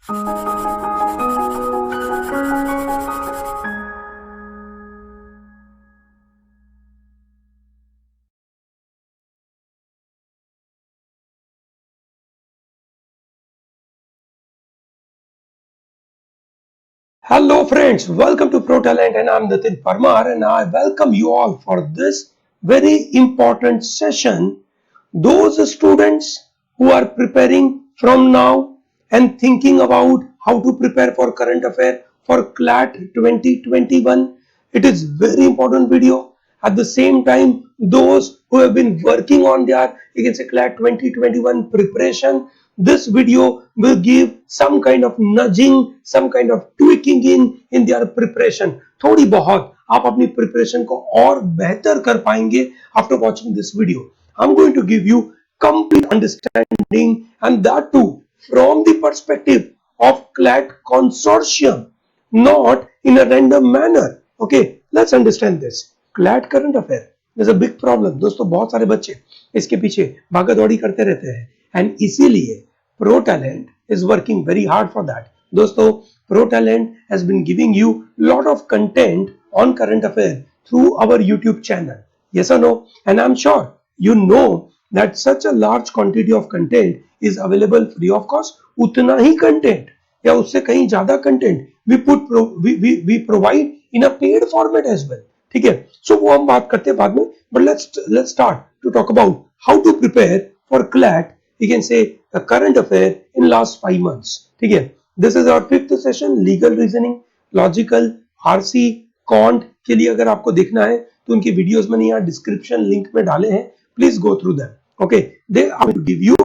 Hello friends, welcome to Pro Talent and I'm Nitin Parmar and I welcome you all for this very important session. Those students who are preparing from now and thinking about how to prepare for current affair for CLAT 2021, it is very important video. At the same time, those who have been working on their, you can say, CLAT 2021 preparation, this video will give some kind of nudging, some kind of tweaking in their preparation. थोड़ी बहुत आप अपनी preparation को और बेहतर कर पाएंगे after watching this video. I'm going to give you complete understanding and that too from the perspective of CLAT consortium, not in a random manner. Okay, let's understand this. CLAT current affair is a big problem. दोस्तों बहुत सारे बच्चे इसके पीछे भागा दौड़ी करते रहते हैं and इसीलिए Pro Talent is working very hard for that. दोस्तों Pro Talent has been giving you lot of content on current affair through our YouTube channel. Yes or no? And I'm sure you know that such a large quantity of content is available free of cost. उतना ही content या उससे कहीं ज्यादा content we provide in a paid format as well. ठीक है, so वो हम बात करते हैं बाद में, but let's start to talk about how to prepare for CLAT, you can say a current affair in last 5 months. ठीक है, this is our 5th session, legal reasoning, logical, RC, quant के लिए अगर आपको देखना है तो उनकी वीडियोस मैंने यहाँ डिस्क्रिप्शन लिंक में डाले हैं, please go through them. Okay, they are going to give you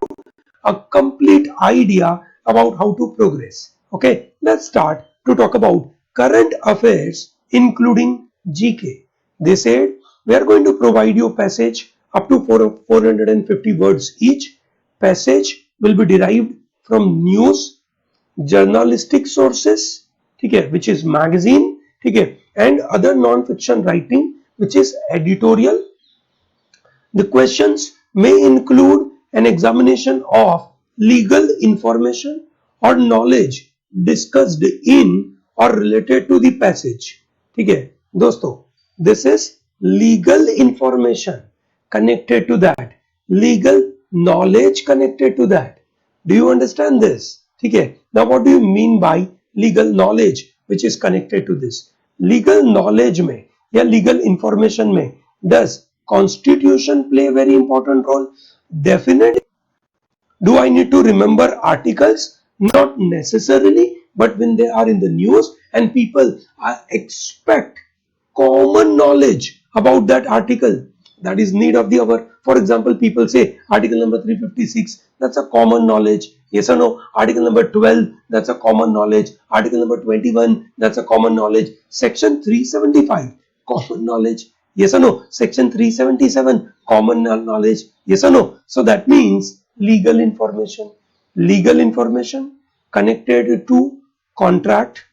a complete idea about how to progress. Okay, let's start to talk about current affairs including GK. They said we are going to provide you passage up to 450 words each. Passage will be derived from news, journalistic sources, ठीक है, which is magazine, ठीक है, and other non-fiction writing, which is editorial. The questions may include an examination of legal information or knowledge discussed in or related to the passage. ठीक है दोस्तों, this is legal information connected to that, legal knowledge connected to that. Do you understand this? ठीक है, now what do you mean by legal knowledge which is connected to this? Legal knowledge में या legal information में does constitution play a very important role? Definitely. Do I need to remember articles? Not necessarily, but when they are in the news and people expect common knowledge about that article, that is need of the hour. For example, people say article number 356, that's a common knowledge. Yes or no? Article number 12, that's a common knowledge. Article number 21, that's a common knowledge. Section 375, common knowledge. Yes or no? Section 377, common knowledge. Yes or no? So that means legal information connected to contract,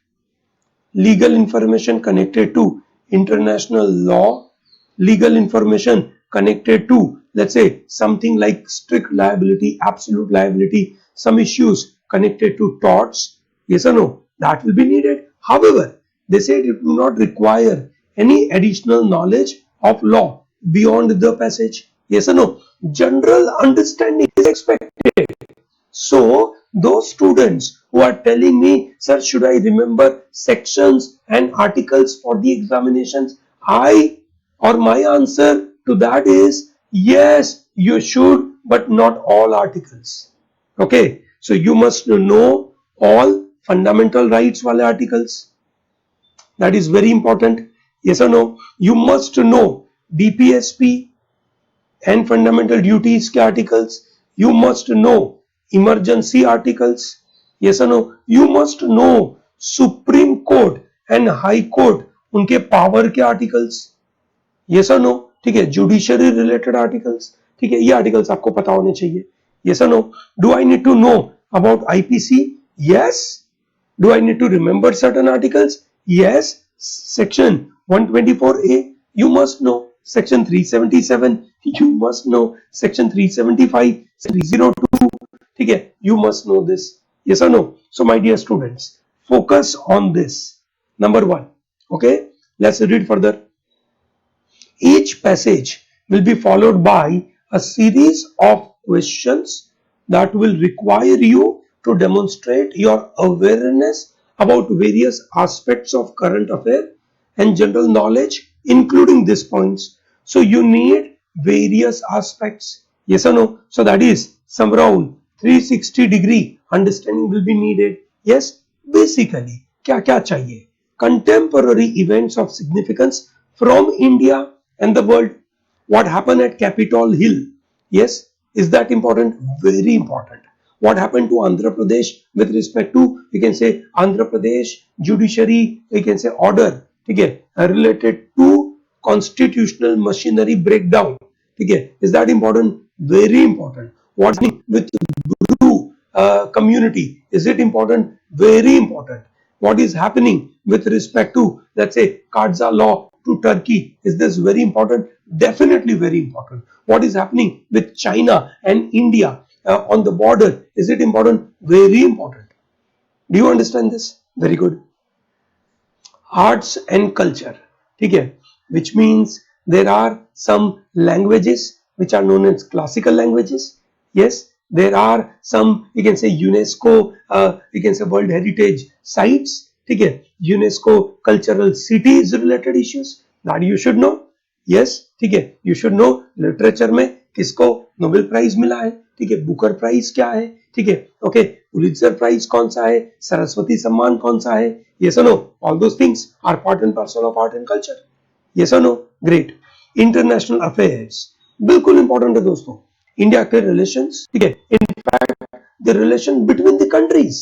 legal information connected to international law, legal information connected to, let's say, something like strict liability, absolute liability, some issues connected to torts. Yes or no? That will be needed. However, they said it do not require any additional knowledge of law beyond the passage. Yes or no? General understanding is expected. So those students who are telling me, sir, should I remember sections and articles for the examinations? My answer to that is yes, you should, but not all articles. Okay, so you must know all fundamental rights wale articles. That is very important. Yes or no? You must know DPSP and fundamental duties के articles. You must know emergency articles. Yes or no? You must know Supreme Court and High Court उनके power के articles. Yes or no? ठीक है, judiciary related articles. ठीक है, ये articles आपको पता होने चाहिए. Yes or no? Do I need to know about IPC? Yes. Do I need to remember certain articles? Yes. Section 124A, you must know. Section 377, you must know. Section 375, 302, ठीक है, you must know this. Yes or no? So my dear students, focus on this. Number one. Okay, let's read further. Each passage will be followed by a series of questions that will require you to demonstrate your awareness about various aspects of current affair and general knowledge, including these points. So you need various aspects. Yes or no? So that is some around 360-degree understanding will be needed. Yes, basically, क्या क्या चाहिए? Contemporary events of significance from India and the world. What happened at Capitol Hill? Yes, is that important? Very important. What happened to Andhra Pradesh with respect to, we can say, Andhra Pradesh judiciary, we can say, order, okay, related to constitutional machinery breakdown. Okay, is that important? Very important. What's happening with Bru community? Is it important? Very important. What is happening with respect to, let's say, Kadza law to Turkey? Is this very important? Definitely very important. What is happening with China and India on the border? Is it important? Very important. Do you understand this? Very good. Arts and culture, ठीक है, which means there are some languages which are known as classical languages. Yes, there are some, you can say, UNESCO, you can say, world heritage sites, ठीक है, UNESCO cultural cities related issues that you should know. Yes, ठीक है, you should know literature में किसको Nobel prize मिला है, ठीक है, बुकर प्राइज क्या है, ठीक है, ओके, पुलित्जर प्राइज कौन सा है, सरस्वती सम्मान कौन सा है. Yes or no? All those things are part and parcel of art and culture. Yes or no? Great. International affairs बिल्कुल इंपॉर्टेंट है दोस्तों. इंडिया के रिलेशंस, ठीक है, in fact the relation between the countries,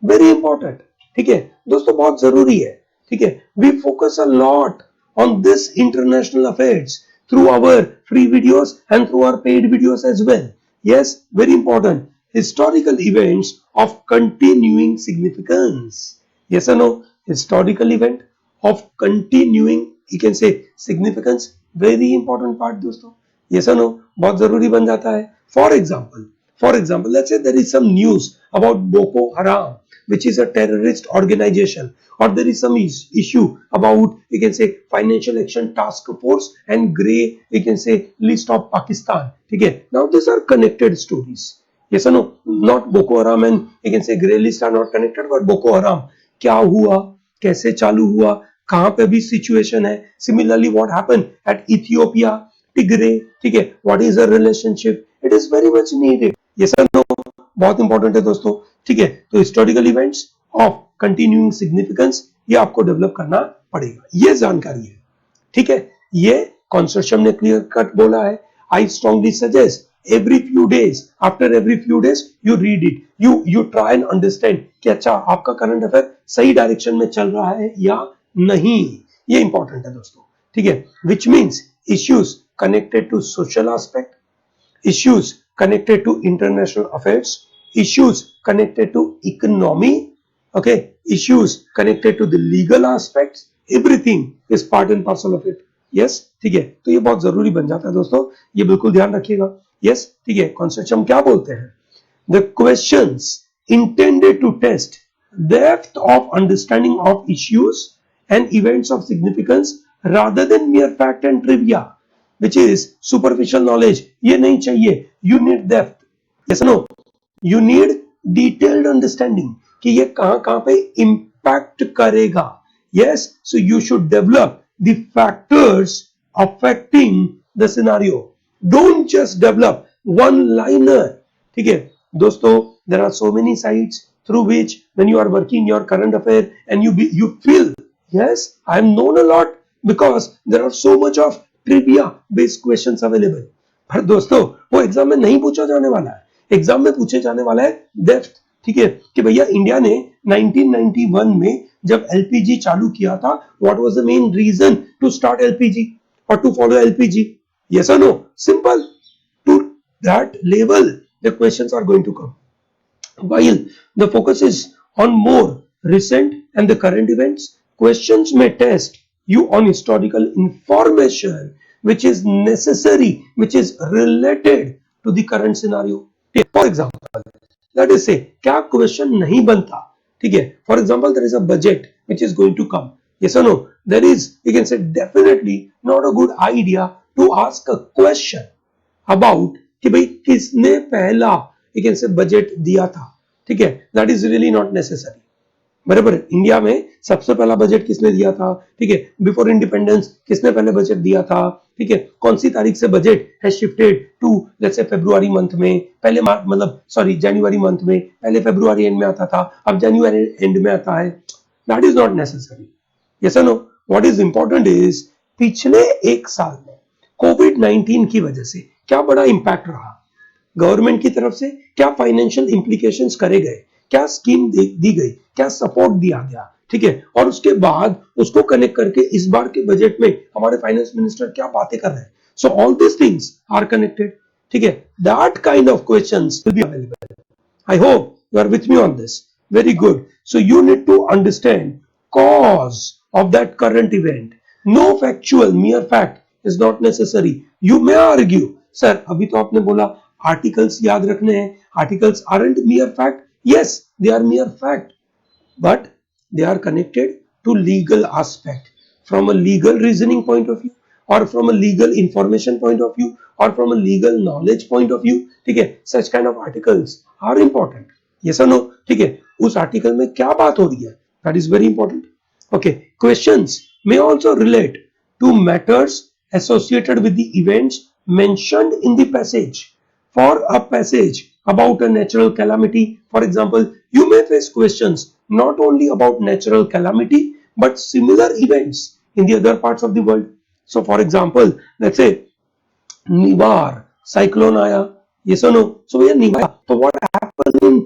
very important. ठीक है दोस्तों, बहुत जरूरी है. ठीक है, we focus a lot on this international affairs through our free videos and through our paid videos as well. Yes, very important. Historical events of continuing significance. Yes or no? Historical event of continuing, you can say, significance. Very important part दोस्तों. Yes or no? बहुत जरूरी बन जाता है. For example, let's say there is some news about Boko Haram, which is a terrorist organization, or there is some issue about, you can say, financial action task force and grey, you can say, list of Pakistan. Okay, now these are connected stories. Yes or no? Not Boko Haram and, you can say, grey list are not connected, but Boko Haram क्या हुआ, कैसे चालू हुआ, कहां पे भी situation है. Similarly what happened at Ethiopia, Tigray, ठीक है, what is the relationship. It is very much needed. Yes और नो? बहुत इंपॉर्टेंट है दोस्तों. ठीक है, तो historical events of continuing significance ये आपको डेवलप करना पड़ेगा. ये जानकारी है. ठीक है, ये कंसोर्शियम ने क्लियर कट बोला है. I strongly suggest every few days, after every few days you read it, you try and understand कि अच्छा आपका करंट अफेयर सही डायरेक्शन में चल रहा है या नहीं. ये इंपॉर्टेंट है दोस्तों. ठीक है, which means issues connected to social aspect, issues connected to international affairs, issues connected to economy, okay, issues connected to the legal aspects, everything is part and parcel of it. Yes, ठीक है, तो ये बहुत जरूरी बन जाता है दोस्तों. ये बिल्कुल ध्यान रखिएगा. यस, ठीक है, कॉन्सेप्ट हम क्या बोलते हैं? The questions intended to test depth of understanding of issues and events of significance rather than mere fact and trivia, which is superficial knowledge. ये नहीं चाहिए. You need depth. Yes no? You need detailed understanding कि ये कहां कहां पे impact करेगा. Yes, so you should develop the factors affecting the scenario. Don't just develop one liner. ठीक है दोस्तों, there are so many sites through which when you are working your current affair and you feel, yes, I am known a lot because there are so much of trivia based questions available. पर दोस्तों वो exam में नहीं पूछा जाने वाला है. Exam में पूछे जाने वाला है डेप्थ. ठीक है, कि भैया इंडिया ने 1991 में जब एलपीजी चालू किया था, what was the main reason to start LPG और टू फॉलो एलपीजी. यस और no? Simple. To that level the questions are going to come. While the focus is on more recent and the current events, questions में test you on historical information which is necessary, which is related to the current scenario. For example, that is से क्या question नहीं बनता, ठीक है. For example there is a budget which is going to come, yes or no, there is, you can say, definitely not a good idea to ask a question about कि भाई किसने पहला, you can say, बजट दिया था, ठीक है. That is really not necessary. बराबर है. इंडिया में सबसे पहला बजट किसने दिया था, ठीक है. बिफोर इंडिपेंडेंस किसने पहले बजट दिया था, ठीक है. कौन सी तारीख से बजट है shifted to, let's say February month में, पहले मतलब सॉरी जनवरी मंथ में, पहले फरवरी एंड में आता था, अब जनवरी एंड में आता है. That is not necessary. Yes और no. What is important is पिछले एक साल में कोविड-19 की वजह से क्या बड़ा इंपैक्ट रहा, गवर्नमेंट की तरफ से क्या फाइनेंशियल इंप्लीकेशंस करे गए, क्या स्कीम दी गई, क्या सपोर्ट दिया गया, ठीक है. और उसके बाद उसको कनेक्ट करके इस बार के बजट में हमारे फाइनेंस मिनिस्टर क्या बातें कर रहे हैं. So all this things are connected, ठीक है. That kind of questions will be available. I hope you are with me on this. Very good. So you need to understand cause of that current event. No factual, mere fact is not necessary. You may argue, sir, अभी तो आपने बोला articles याद रखने हैं. Articles aren't mere fact. Yes, they are mere fact, but they are connected to legal aspect from a legal reasoning point of view, or from a legal information point of view, or from a legal knowledge point of view, ठीक है. Such kind of articles are important. Yes or no, ठीक है. उस article में क्या बात हो रही है, that is very important. Okay, questions may also relate to matters associated with the events mentioned in the passage. For a passage about a natural calamity, for example, you may face questions not only about natural calamity but similar events in the other parts of the world. So for example, let's say Nivar cyclone आया, yes or no. So भैया निवार, तो what happened in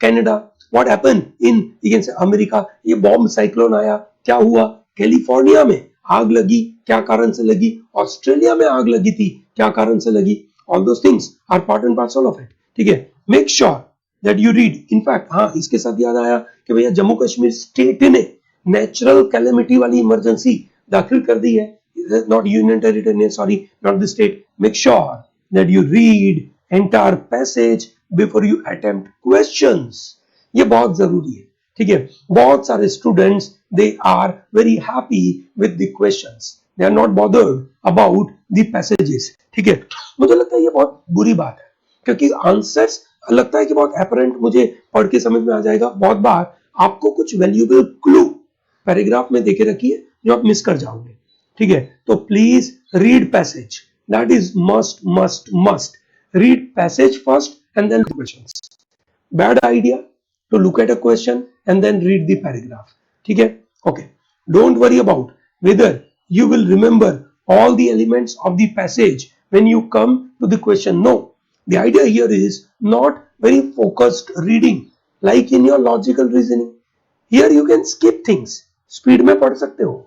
Canada, what happened in, you can say, America, ये bomb cyclone आया, क्या हुआ, California में आग लगी, क्या कारण से लगी, ऑस्ट्रेलिया में आग लगी थी, क्या कारण से लगी. All those things are part and parcel of it, ठीक है. Make sure that you read. In fact हाँ, इसके साथ याद आया कि भैया जम्मू कश्मीर स्टेट ने नेचुरल कैलेमिटी वाली इमरजेंसी दाखिल कर दी है. Not union territory, sorry, not the state. Make sure that you read entire passage before you attempt questions. ये बहुत जरूरी है, ठीक है. बहुत सारे students, they are very happy with the questions. They are not bothered about the passages, ठीक है. मुझे लगता है ये बहुत बुरी बात है, क्योंकि आंसर्स लगता है कि बहुत apparent, मुझे पढ़ के समझ में आ जाएगा. बहुत बार आपको कुछ valuable clue पैराग्राफ में देके रखी है जो आप मिस कर जाओगे, ठीक है. तो please read passage. That is must must must. Read passage first and then questions. Bad idea to look at a question and then read the paragraph, ठीक है. Okay, don't worry about whether you will remember all the elements of the passage when you come to the question. No, the idea here is not very focused reading like in your logical reasoning. Here you can skip things, speed में पढ़ सकते हो.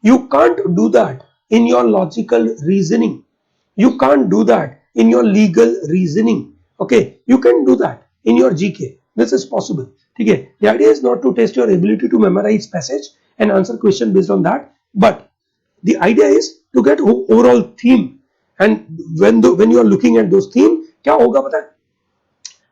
You can't do that in your logical reasoning. You can't do that in your legal reasoning. Okay, you can do that in your GK. This is possible. ठीक है. The idea is not to test your ability to memorize passage and answer question based on that, but the idea is to get overall theme. And when you are looking at those theme, क्या होगा पता है,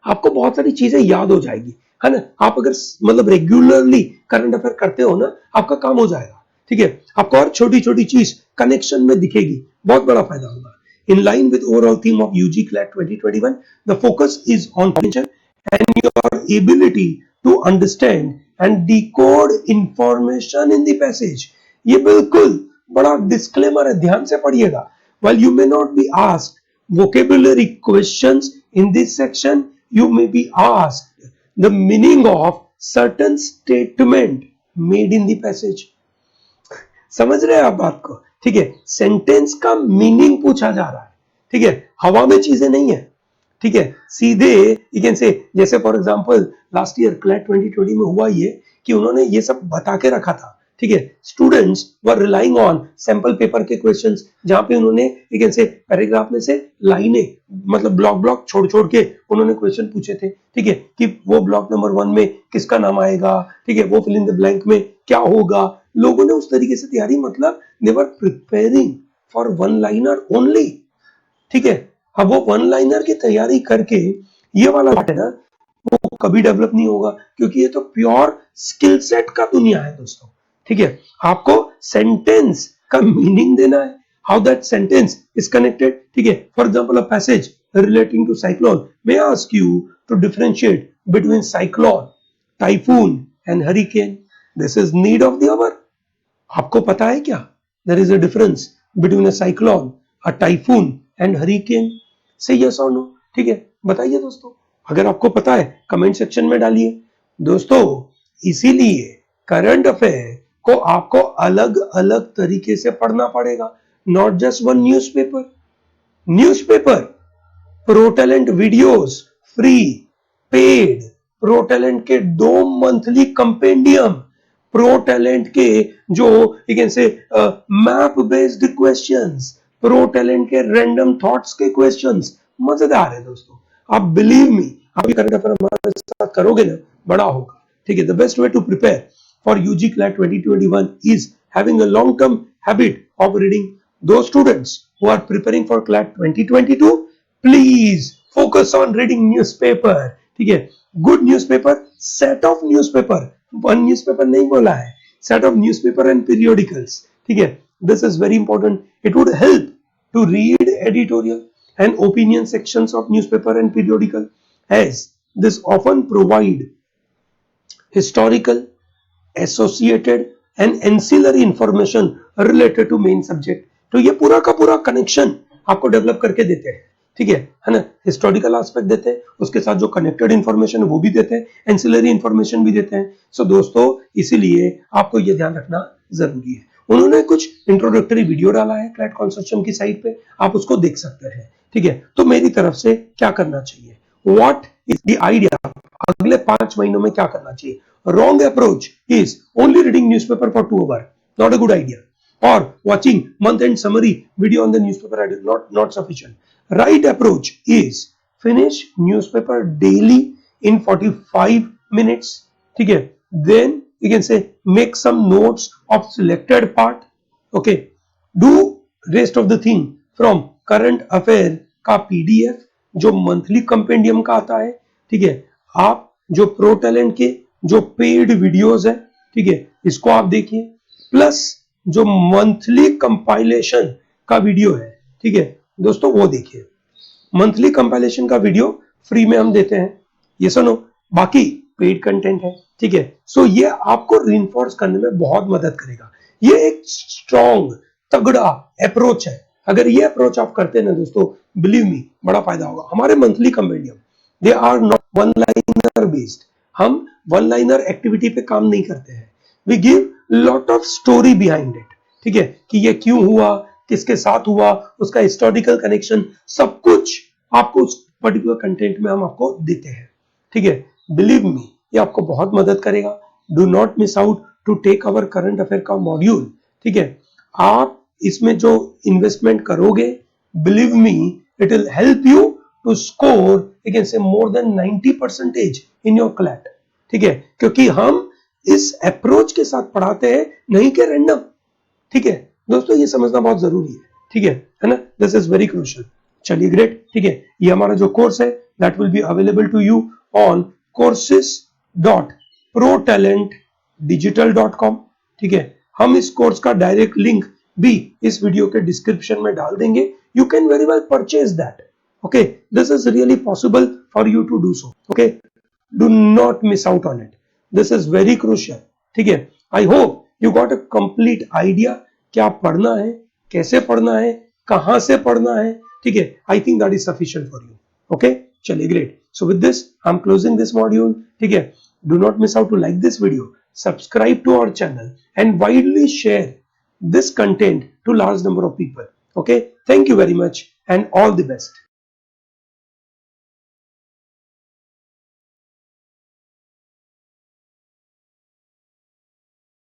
आपको बहुत सारी चीजें याद हो जाएगी, है ना. आप अगर मतलब रेगुलरली करंट अफेयर करते हो ना, आपका काम हो जाएगा, ठीक है. आपको हर छोटी छोटी चीज कनेक्शन में दिखेगी, बहुत बड़ा फायदा होगा. In line with overall theme of UG CLAT 2021, the focus is on comprehension and your ability to understand and decode information in the passage. ये बिल्कुल बड़ा डिस्क्लेमर है, ध्यान से पढ़िएगा. While you may not be asked vocabulary questions in this section, you may be asked the meaning of certain statement made in the passage. समझ रहे हैं आप बात को, ठीक है. सेंटेंस का मीनिंग पूछा जा रहा है, ठीक है. हवा में चीजें नहीं है, ठीक है. सीधे यू कैन से, जैसे for example last year CLAT 2020 में हुआ ये कि उन्होंने ये सब बता के रखा था, ठीक है. Students were relying on sample paper के क्वेश्चंस, जहां पे उन्होंने यू कैन से पैराग्राफ में से लाइनें, मतलब ब्लॉक ब्लॉक छोड़ छोड़ के उन्होंने क्वेश्चन पूछे थे, ठीक है. कि वो ब्लॉक नंबर 1 में किसका नाम आएगा, ठीक है, वो फिल इन द ब्लैंक में क्या होगा. लोगों ने उस तरीके से तैयारी, मतलब they were preparing for one liner only, ठीक है. अब वो वन लाइनर की तैयारी करके ये वाला पार्ट है ना, वो कभी डेवलप नहीं होगा, क्योंकि ये तो प्योर स्किल सेट का दुनिया है दोस्तों। ठीक है, आपको सेंटेंस का मीनिंग देना है, how that sentence is connected. ठीक है, for example a passage relating to cyclone may ask you to differentiate between cyclone, typhoon and hurricane. This is need of the hour. आपको पता है क्या? There is a difference between a cyclone, a typhoon and hurricane. Say yes or no. ठीक है, बताइए दोस्तों। अगर आपको पता है कमेंट सेक्शन में डालिए दोस्तों। इसीलिए करंट अफेयर को आपको अलग अलग तरीके से पढ़ना पड़ेगा, not just one newspaper. Newspaper, pro talent videos free, paid, pro talent के 2 मंथली कंपेंडियम, प्रो टैलेंट के जो से map based questions, pro talent के रैंडम थॉट्स के क्वेश्चंस मजेदार है दोस्तों। आप बिलीव मी, आप करंट अफेयर हमारे साथ करोगे ना, बड़ा होगा। ठीक है, the best way to prepare for UG CLAT 2021 is having a long-term habit of reading. Those students who are preparing for CLAT 2022, please focus on reading newspaper. ठीक है, good newspaper, set of newspaper, one newspaper नहीं बोला है, set of newspaper and periodicals. ठीक है, this is very important. It would help to read editorial and opinion sections of newspaper and periodical, as this often provide historical, associated and ancillary information related to main subject. तो ये पूरा का पूरा connection आपको develop करके देते हैं। ठीक है ना, हिस्टोरिकल एस्पेक्ट देते हैं, उसके साथ जो कनेक्टेड इंफॉर्मेशन है वो भी देते हैं, एंसिलरी इंफॉर्मेशन भी देते हैं। सो दोस्तों, इसीलिए आपको ये ध्यान रखना जरूरी है। उन्होंने कुछ इंट्रोडक्टरी वीडियो डाला है क्लैट कंसोर्टियम की साइट पे, आप उसको देख सकते हैं। ठीक है, तो मेरी तरफ से क्या करना चाहिए, व्हाट इज द आइडिया, अगले 5 महीनों में क्या करना चाहिए। Wrong approach is only reading newspaper for 2 hours, not a good idea, or watching month-end summary video on the newspaper, not sufficient. Right approach is finish newspaper daily in 45 minutes. ठीक है, then you can say make some notes of selected part. Okay, do rest of the thing from current affair का PDF जो monthly compendium का आता है। ठीक है, आप जो प्रो टैलेंट के जो पेड वीडियोस है, ठीक है, इसको आप देखिए, प्लस जो मंथली कंपाइलेशन का वीडियो है, ठीक है दोस्तों, वो देखिए। मंथली कंपाइलेशन का वीडियो फ्री में हम देते हैं, ये सुनो, बाकी पेड कंटेंट है। ठीक है, सो ये आपको रीइंफोर्स करने में बहुत मदद करेगा। ये एक स्ट्रॉन्ग तगड़ा अप्रोच है। अगर ये अप्रोच आप करते हैं ना दोस्तों, बिलीव मी, बड़ा फायदा होगा। हमारे monthly compendium they are not one liner based, हम वन लाइनर एक्टिविटी पे काम नहीं करते हैं। We give lot of story behind it. ठीक है, कि ये क्यों हुआ, किसके साथ हुआ, उसका हिस्टोरिकल कनेक्शन, सब कुछ आपको उस पर्टिकुलर कंटेंट में हम आपको देते हैं। ठीक है, बिलीव मी, ये आपको बहुत मदद करेगा। Do not miss out to take our current affair का मॉड्यूल। ठीक है, आप इसमें जो इन्वेस्टमेंट करोगे, believe me, it will help you to score से more than 90% in your CLAT. ठीक है, क्योंकि हम इस अप्रोच के साथ पढ़ाते हैं, नहीं कि रैंडम। ठीक है दोस्तों, ये समझना बहुत जरूरी है। ठीक है ना, दिस इज वेरी क्रूशियल। चलिए, ग्रेट। ठीक है, ये हमारा जो कोर्स है that will be available to you on courses.protalentdigital.com। ठीक है, हम इस कोर्स का डायरेक्ट लिंक भी इस वीडियो के डिस्क्रिप्शन में डाल देंगे। You can very well purchase that. Okay, this is really possible for you to do so. Okay, do not miss out on it. This is very crucial. ठीक है, I hope you got a complete idea क्या पढ़ना है, कैसे पढ़ना है, कहां से पढ़ना है। ठीक है, I think that is sufficient for you. Okay, चलिए, great. So with this, I'm closing this module. ठीक है, do not miss out to like this video, subscribe to our channel, and widely share this content to large number of people. Okay, thank you very much and all the best.